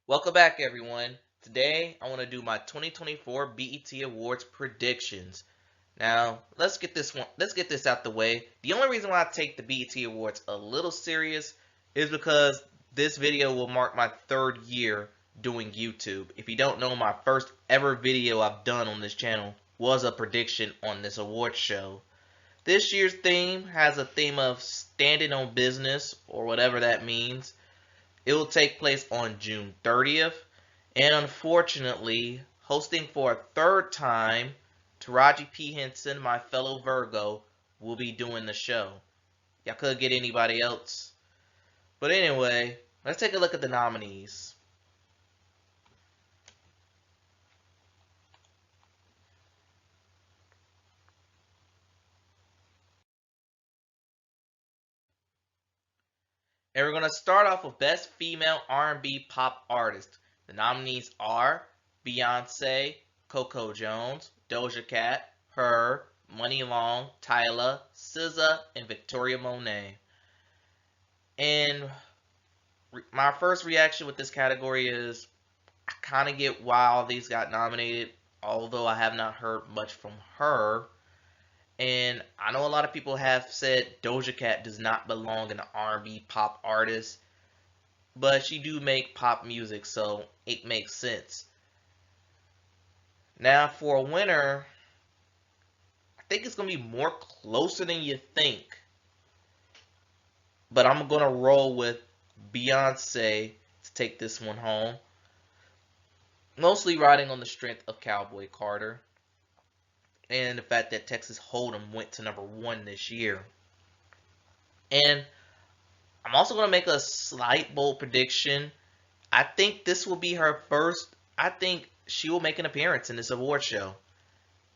Welcome back, everyone. Today, I want to do my 2024 BET Awards predictions. Now, let's get this out the way. The only reason why I take the BET Awards a little serious is because this video will mark my third year doing YouTube. If you don't know, my first ever video I've done on this channel was a prediction on this award show. This year's theme has a theme of standing on business, or whatever that means. It will take place on June 30th, and unfortunately, hosting for a third time, Taraji P. Henson, my fellow Virgo, will be doing the show. Y'all could get anybody else. But anyway, let's take a look at the nominees. And we're going to start off with Best Female R&B Pop Artist. The nominees are Beyonce, Coco Jones, Doja Cat, Her, Money Long, Tyla, SZA, and Victoria Monet. And my first reaction with this category is I kind of get why all these got nominated, although I have not heard much from Her. And I know a lot of people have said Doja Cat does not belong in an R&B pop artist, but she do make pop music, so it makes sense. Now for a winner, I think it's going to be more closer than you think. But I'm going to roll with Beyonce to take this one home. Mostly riding on the strength of Cowboy Carter and the fact that Texas Hold'em went to #1 this year. And I'm also going to make a slight bold prediction. I think this will be her first. I think she will make an appearance in this award show.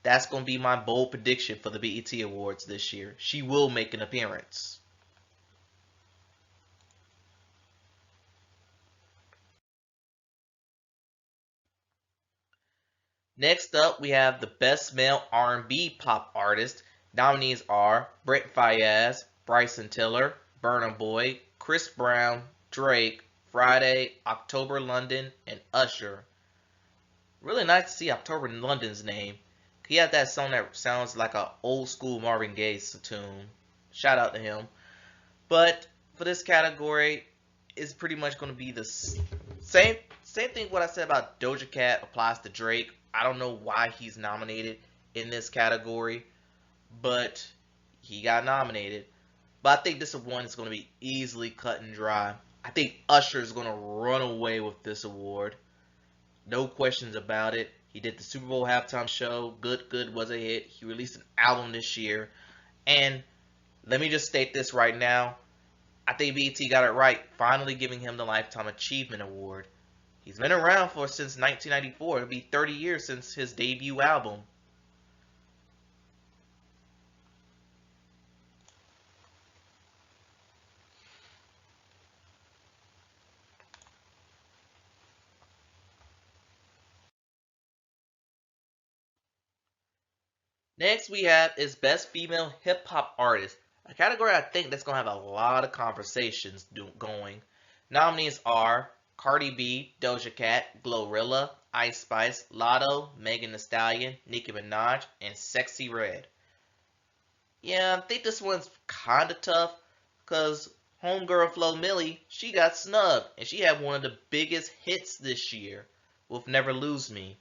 That's going to be my bold prediction for the BET Awards this year. She will make an appearance. Next up, we have the Best Male R&B Pop Artist. Nominees are Brent Faiyaz, Bryson Tiller, Burna Boy, Chris Brown, Drake, Friday, October London, and Usher. Really nice to see October London's name. He had that song that sounds like an old school Marvin Gaye tune. Shout out to him. But for this category, it's pretty much going to be the same thing what I said about Doja Cat applies to Drake. I don't know why he's nominated in this category, but he got nominated. But I think this one is going to be easily cut and dry. I think Usher is going to run away with this award. No questions about it. He did the Super Bowl halftime show. Good was a hit. He released an album this year. And let me just state this right now. I think BET got it right, finally giving him the Lifetime Achievement Award. He's been around since 1994. It'll be 30 years since his debut album. Next we have is Best Female Hip Hop Artist, a category I think that's going to have a lot of conversations going. Nominees are Cardi B, Doja Cat, Glorilla, Ice Spice, Lotto, Megan Thee Stallion, Nicki Minaj, and Sexyy Red. Yeah, I think this one's kind of tough because homegirl Flo Milli, she got snubbed, and she had one of the biggest hits this year with Never Lose Me.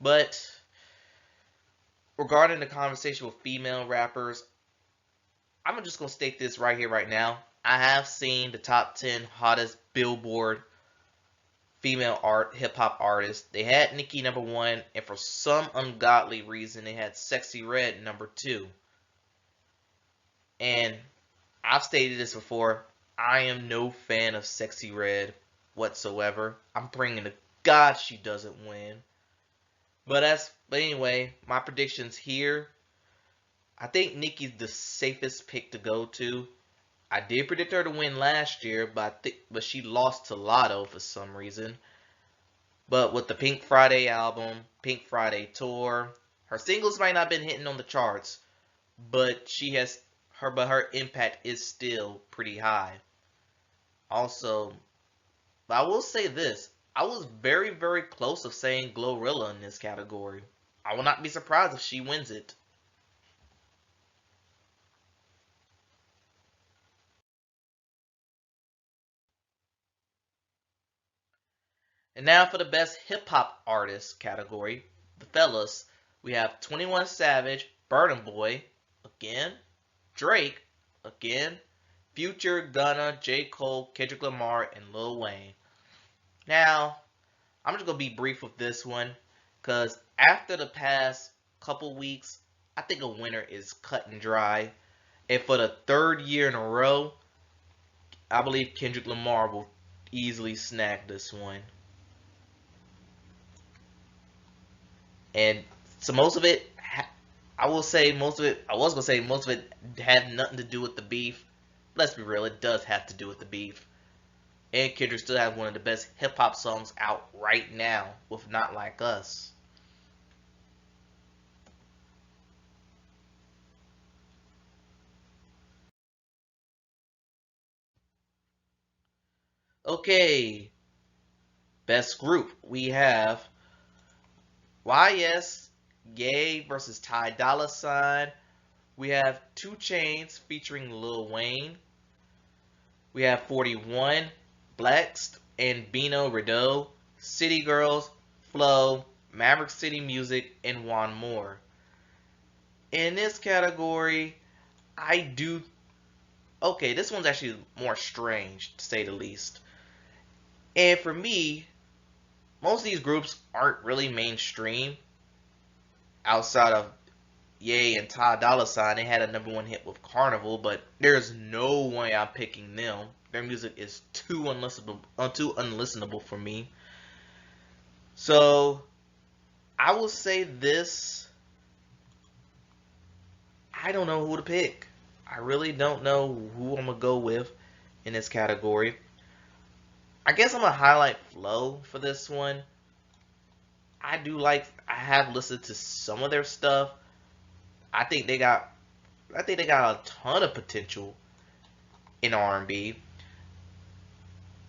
But regarding the conversation with female rappers, I'm just going to state this right here, right now. I have seen the top 10 hottest Billboard female hip-hop artists. They had Nicki #1, and for some ungodly reason, they had Sexyy Red #2. And I've stated this before, I am no fan of Sexyy Red whatsoever. I'm praying to God she doesn't win. But anyway, my predictions here. I think Nicki's the safest pick to go to. I did predict her to win last year, but she lost to Lotto for some reason. But with the Pink Friday album, Pink Friday tour, her singles might not have been hitting on the charts, but her impact is still pretty high. Also, But I will say this. I was very, very close of saying Glorilla in this category. I will not be surprised if she wins it. And now for the best hip hop artist category, the fellas, we have 21 Savage, Burna Boy, again, Drake, again, Future, Gunna, J. Cole, Kendrick Lamar, and Lil Wayne. Now, I'm just gonna be brief with this one, cause after the past couple weeks, I think a winner is cut and dry. And for the third year in a row, I believe Kendrick Lamar will easily snag this one. And so most of it, I will say most of it, I was gonna say most of it had nothing to do with the beef. Let's be real, it does have to do with the beef. And Kendrick still has one of the best hip hop songs out right now with Not Like Us. Okay, best group. We have YS, Ye versus Ty Dolla Sign. We have 2 Chainz featuring Lil Wayne. We have 41, Blexed, and Bino Rideau, City Girls, Flow, Maverick City Music, and Juan Moore. In this category, I do. Okay, this one's actually more strange, to say the least. And for me, most of these groups aren't really mainstream outside of Ye and Ty Dolla Sign. They had a #1 hit with Carnival, but there's no way I'm picking them. Their music is too unlistenable for me. So I will say this: I don't know who to pick. I really don't know who I'm gonna go with in this category. I guess I'm gonna highlight Flow for this one. I have listened to some of their stuff. I think they got I think they got a ton of potential in R&B,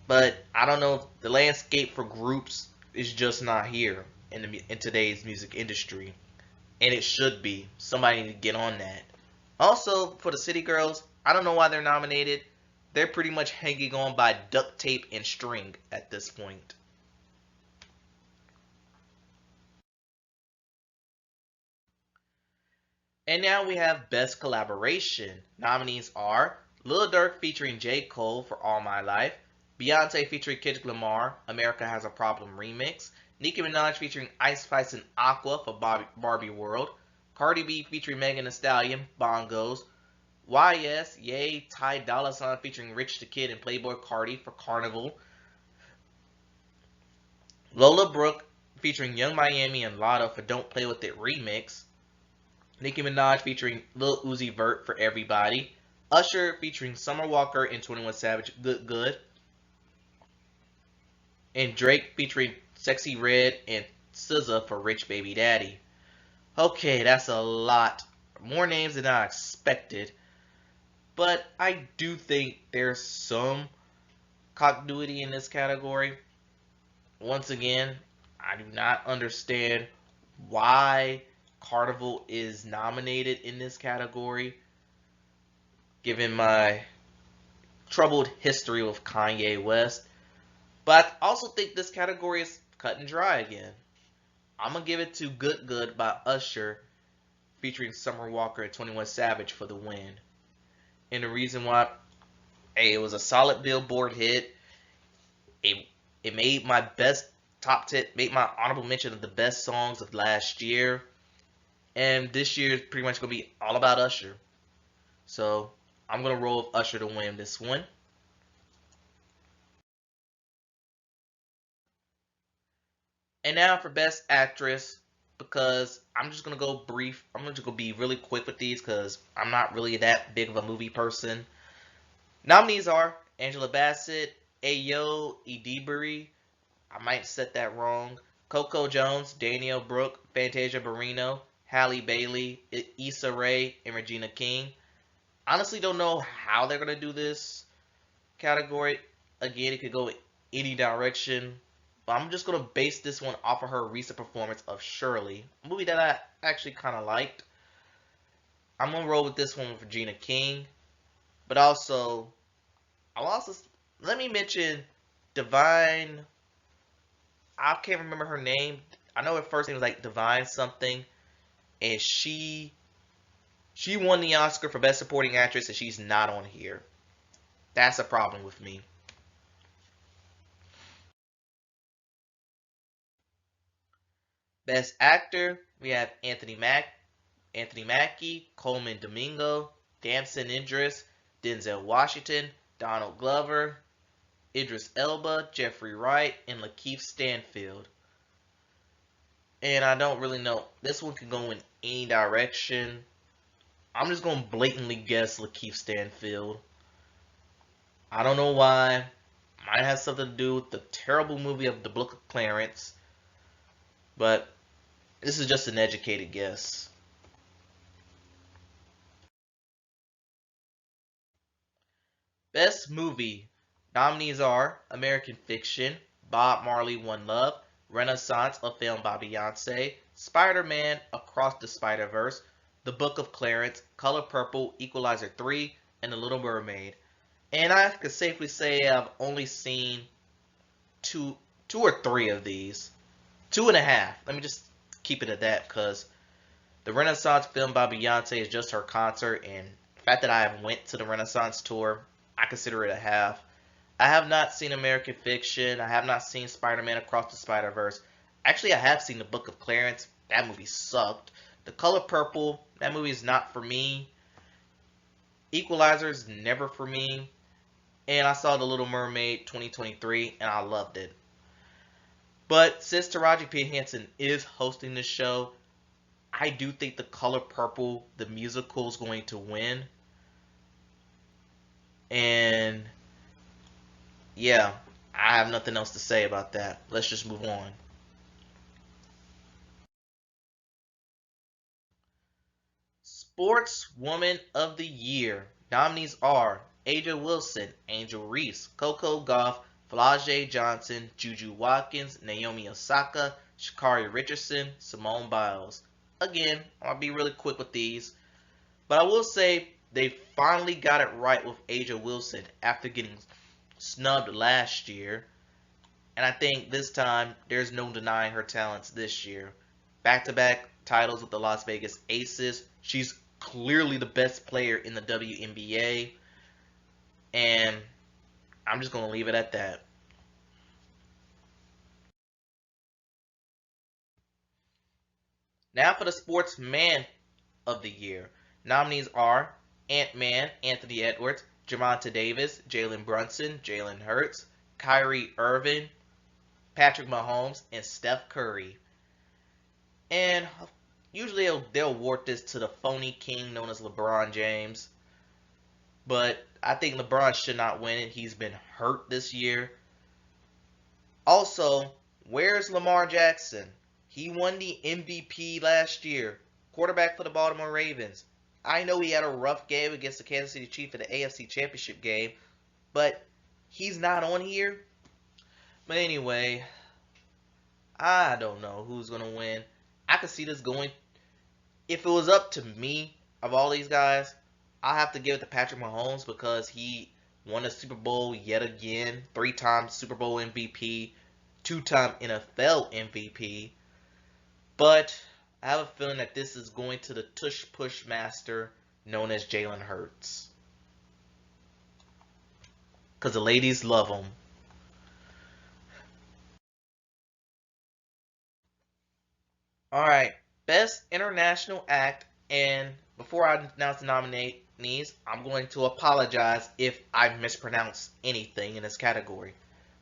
but I don't know if the landscape for groups is just not here in today's music industry, and it should be. Somebody need to get on that. Also, for the City Girls, I don't know why they're nominated. They're pretty much hanging on by duct tape and string at this point. And now we have Best Collaboration. Nominees are Lil Durk featuring J. Cole for All My Life, Beyonce featuring Kendrick Lamar, America Has a Problem remix, Nicki Minaj featuring Ice Spice and Aqua for Barbie World, Cardi B featuring Megan Thee Stallion, Bongos, YS, Ye, Ty Dolla Sign featuring Rich the Kid and Playboy Cardi for Carnival, Lola Brooke featuring Young Miami and Lotto for Don't Play With It remix, Nicki Minaj featuring Lil Uzi Vert for Everybody, Usher featuring Summer Walker and 21 Savage Good Good, and Drake featuring Sexyy Red and SZA for Rich Baby Daddy. Okay, that's a lot. More names than I expected. But I do think there's some continuity in this category. Once again, I do not understand why Carnival is nominated in this category, given my troubled history with Kanye West. But I also think this category is cut and dry again. I'm going to give it to Good Good by Usher featuring Summer Walker and 21 Savage for the win. And the reason why, hey, it was a solid Billboard hit. It it made my best top 10, made my honorable mention of the best songs of last year. And this year is pretty much going to be all about Usher. So I'm going to roll with Usher to win this one. And now for Best Actress, because I'm just going to go brief. I'm just going to be really quick with these because I'm not really that big of a movie person. Nominees are Angela Bassett, Ayo Edebiri, I might set that wrong, Coco Jones, Danielle Brooke, Fantasia Barrino, Halle Bailey, Issa Rae, and Regina King. Honestly, don't know how they're gonna do this category. Again, it could go any direction. But I'm just gonna base this one off of her recent performance of Shirley, a movie that I actually kind of liked. I'm gonna roll with this one with Regina King, but also I'll also let me mention Divine. I can't remember her name. I know her first name was like Divine something, and she won the Oscar for Best Supporting Actress, and she's not on here. That's a problem with me. Best Actor, we have Anthony Mackie, Coleman Domingo, Damson Idris, Denzel Washington, Donald Glover, Idris Elba, Jeffrey Wright, and Lakeith Stanfield. And I don't really know. This one can go in any direction. I'm just going to blatantly guess Lakeith Stanfield. I don't know why. Might have something to do with the terrible movie of The Book of Clarence. But this is just an educated guess. Best Movie. Nominees are American Fiction, Bob Marley One Love, Renaissance, a film by Beyonce, Spider-Man, Across the Spider-Verse, The Book of Clarence, Color Purple, Equalizer 3, and The Little Mermaid. And I could safely say I've only seen two or three of these. Two and a half. Let me just keep it at that, because the Renaissance film by Beyonce is just her concert, and the fact that I went to the Renaissance tour, I consider it a half. I have not seen American Fiction. I have not seen Spider-Man Across the Spider-Verse. Actually, I have seen The Book of Clarence. That movie sucked. The Color Purple, that movie is not for me. Equalizer is never for me. And I saw The Little Mermaid 2023, and I loved it. But since Taraji P. Henson is hosting the show, I do think The Color Purple, the musical, is going to win. And yeah, I have nothing else to say about that. Let's just move on. Sportswoman of the Year. Nominees are Aja Wilson, Angel Reese, Coco Gauff, Flau'jae Johnson, Juju Watkins, Naomi Osaka, Sha'Carri Richardson, Simone Biles. Again, I'll be really quick with these, but I will say they finally got it right with Aja Wilson after getting snubbed last year. And I think this time there's no denying her talents this year. Back to back titles with the Las Vegas Aces. She's clearly the best player in the WNBA. And I'm just going to leave it at that. Now for the Sportsman of the Year. Nominees are Ant-Man, Anthony Edwards, Javonte Davis, Jalen Brunson, Jalen Hurts, Kyrie Irving, Patrick Mahomes, and Steph Curry. And usually they'll award this to the phony king known as LeBron James. But I think LeBron should not win it. He's been hurt this year. Also, where's Lamar Jackson? He won the MVP last year. Quarterback for the Baltimore Ravens. I know he had a rough game against the Kansas City Chiefs in the AFC Championship game, but he's not on here. But anyway, I don't know who's going to win. I could see this going. If it was up to me, of all these guys, I have to give it to Patrick Mahomes because he won a Super Bowl yet again. 3-time Super Bowl MVP, 2-time NFL MVP. But I have a feeling that this is going to the tush push master known as Jalen Hurts. Because the ladies love him. Alright, Best International Act. And before I announce the nominees, I'm going to apologize if I mispronounce anything in this category.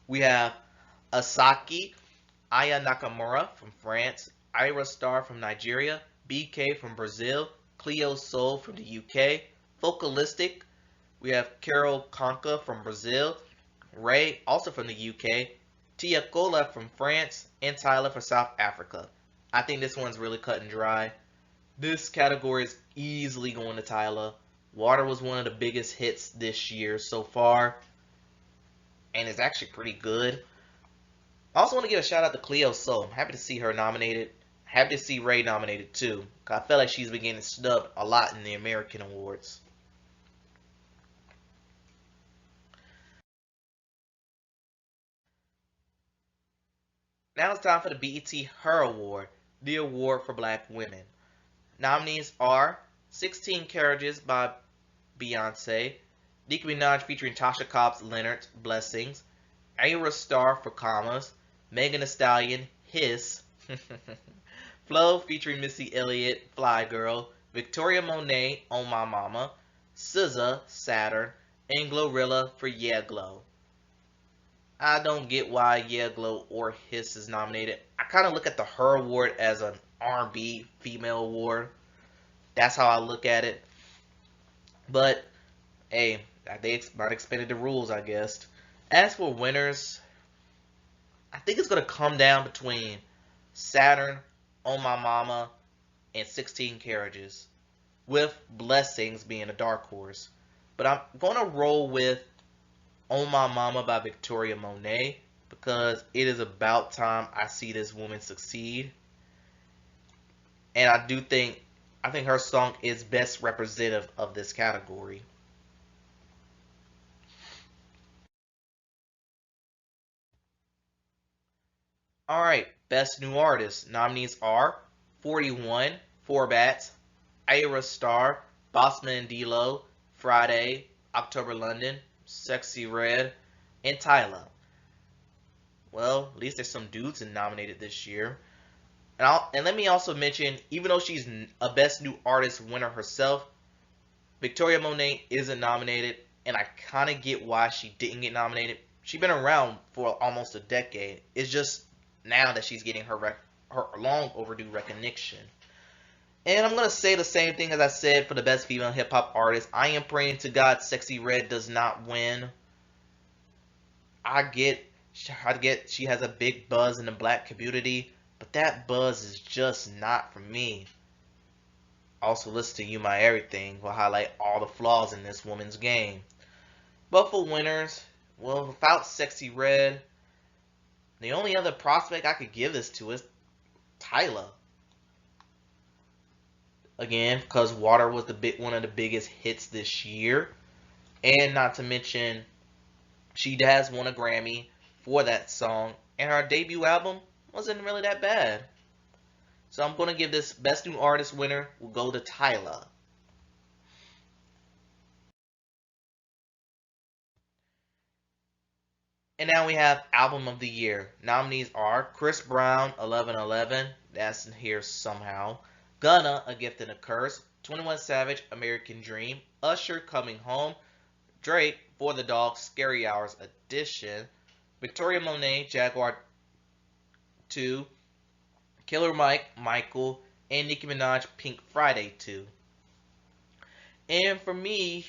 We have Asaki Aya Nakamura from France, Ira Star from Nigeria, BK from Brazil, Cleo Soul from the UK, Focalistic, we have Carol Conca from Brazil, Ray also from the UK, Tia Cola from France, and Tyla from South Africa. I think this one's really cut and dry. This category is easily going to Tyla. Water was one of the biggest hits this year so far. and is actually pretty good. I also want to give a shout out to Cleo Soul. I'm happy to see her nominated. Happy to see Ray nominated too. I feel like she's been getting snubbed a lot in the American awards. Now it's time for the BET Her Award, the award for black women. Nominees are 16 Carriages by Beyonce, Nicki Minaj featuring Tasha Cobbs Leonard's Blessings, Ayra Starr for Commas, Megan Thee Stallion Hiss, Flo featuring Missy Elliott Fly Girl, Victoria Monet On My Mama, SZA Saturn, and Glorilla for Yeah Glow. I don't get why Yeah Glow or Hiss is nominated. I kind of look at the Her Award as an R&B female award. That's how I look at it. But hey, they might expanded the rules, I guess. As for winners, I think it's gonna come down between Saturn, On My Mama, and 16 Carriages, with Blessings being a dark horse. But I'm gonna roll with On My Mama by Victoria Monet because it is about time I see this woman succeed. And I think her song is best representative of this category. Alright, Best New Artist. Nominees are 41, Four Bats, Ayra Starr, Bossman D-Lo, Friday, October London, Sexyy Red, and Tyla. Well, at least there's some dudes nominated this year. And let me also mention, even though she's a Best New Artist winner herself, Victoria Monet isn't nominated, and I kind of get why she didn't get nominated. She's been around for almost a decade. It's just now that she's getting her long overdue recognition. And I'm gonna say the same thing as I said for the Best Female Hip Hop Artist. I am praying to God Sexyy Red does not win. I get, I get she has a big buzz in the black community, but that buzz is just not for me. Also, listen to You My Everything will highlight all the flaws in this woman's game. But for winners, well, without Sexyy Red, the only other prospect I could give this to is Tyla. Again, because Water was one of the biggest hits this year. And not to mention, she has won a Grammy for that song. And her debut album wasn't really that bad. So I'm going to give this Best New Artist winner will go to Tyla. And now we have Album of the Year. Nominees are Chris Brown, 1111. That's in here somehow. Gunna, A Gift and a Curse. 21 Savage, American Dream. Usher, Coming Home. Drake, For the Dog, Scary Hours Edition. Victoria Monet, Jaguar 2. Killer Mike, Michael. And Nicki Minaj, Pink Friday 2. And for me,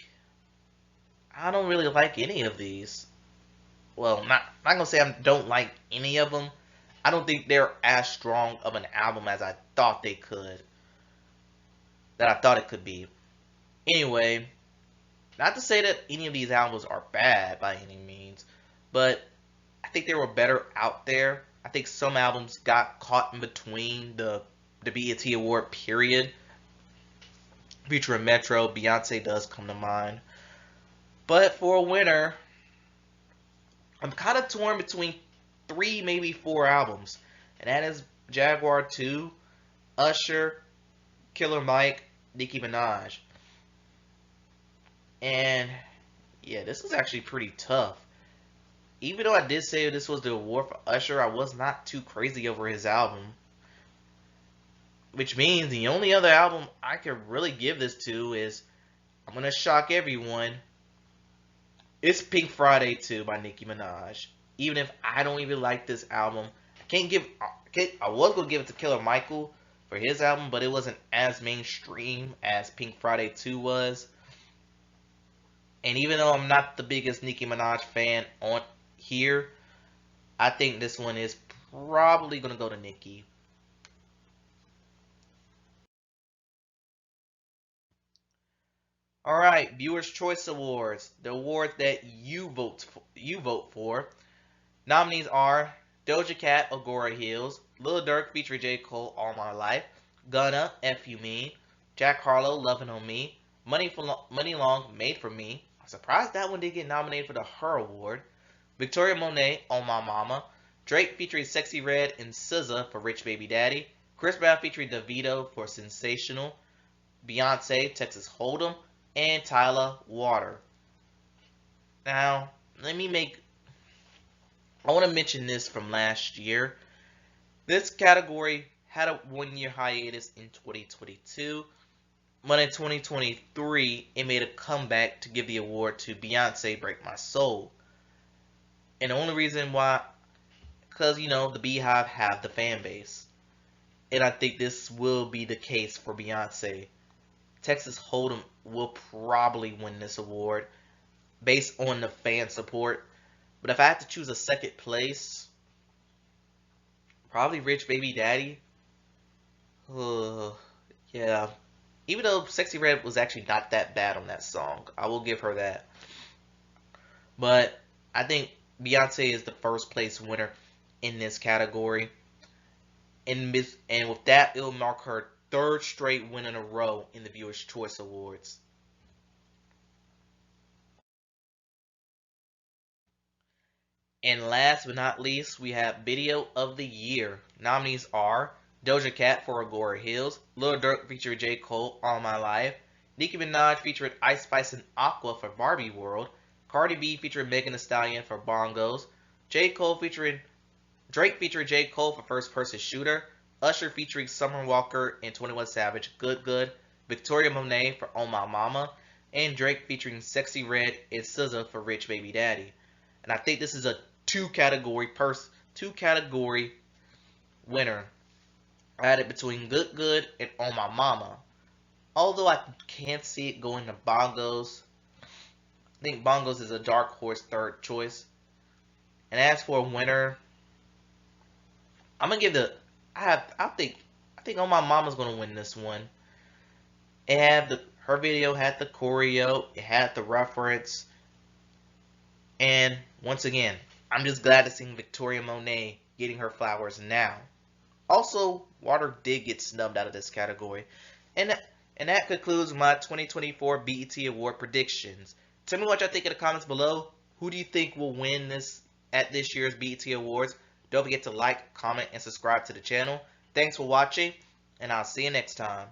I don't really like any of these. Well, not gonna say I don't like any of them. I don't think they're as strong of an album as I thought they could. That I thought it could be. Anyway, not to say that any of these albums are bad by any means, but I think there were better out there. I think some albums got caught in between the BET Award period. Featuring Metro, Beyonce does come to mind. But for a winner, I'm kind of torn between 3, maybe 4 albums. And that is Jaguar 2, Usher, Killer Mike, Nicki Minaj. And yeah, this was actually pretty tough. Even though I did say this was the award for Usher, I was not too crazy over his album. Which means the only other album I could really give this to is, I'm going to shock everyone, it's Pink Friday 2 by Nicki Minaj. Even if I don't even like this album, I was going to give it to Killer Michael for his album, but it wasn't as mainstream as Pink Friday 2 was. And even though I'm not the biggest Nicki Minaj fan on here, I think this one is probably going to go to Nicki. Alright, Viewers' Choice Awards, the awards that you vote for. Nominees are Doja Cat, Agora Hills, Lil Durk featuring J. Cole, All My Life, Gunna, F You Mean, Jack Harlow, Lovin' On Me, Money Long, Made For Me. I'm surprised that one did get nominated for the Her Award. Victoria Monet, On My Mama, Drake featuring Sexyy Red and SZA for Rich Baby Daddy, Chris Brown featuring Davido for Sensational, Beyonce, Texas Hold'em, and Tyla, Water. Now, I want to mention this from last year. This category had a 1 year hiatus in 2022, but in 2023, it made a comeback to give the award to Beyonce, Break My Soul. And the only reason why, because, the Beehive have the fan base. And I think this will be the case for Beyonce. Texas Hold'em will probably win this award based on the fan support. But if I had to choose a second place, probably Rich Baby Daddy. Yeah. Even though Sexyy Red was actually not that bad on that song, I will give her that. But I think Beyonce is the first place winner in this category. And with that, it'll mark her third straight win in a row in the Viewers' Choice Awards. And last but not least, we have Video of the Year. Nominees are Doja Cat for Agora Hills, Lil Durk featuring J. Cole, All My Life, Nicki Minaj featuring Ice Spice and Aqua for Barbie World, Cardi B featuring Megan Thee Stallion for Bongos, Drake featuring J. Cole for First Person Shooter, Usher featuring Summer Walker and 21 Savage, Good Good, Victoria Monet for On My Mama, and Drake featuring Sexyy Red and SZA for Rich Baby Daddy. And I think this is a two category winner. I had it between Good Good and On My Mama. Although I can't see it going to Bongos. I think Bongos is a dark horse third choice. And as for a winner, I'm gonna give I think On My Mama's gonna win this one. Her video had the choreo, it had the reference, and once again, I'm just glad to see Victoria Monet getting her flowers now. Also, Water did get snubbed out of this category. And that concludes my 2024 BET Award predictions. Tell me what y'all think in the comments below. Who do you think will win at this year's BET Awards? Don't forget to like, comment, and subscribe to the channel. Thanks for watching, and I'll see you next time.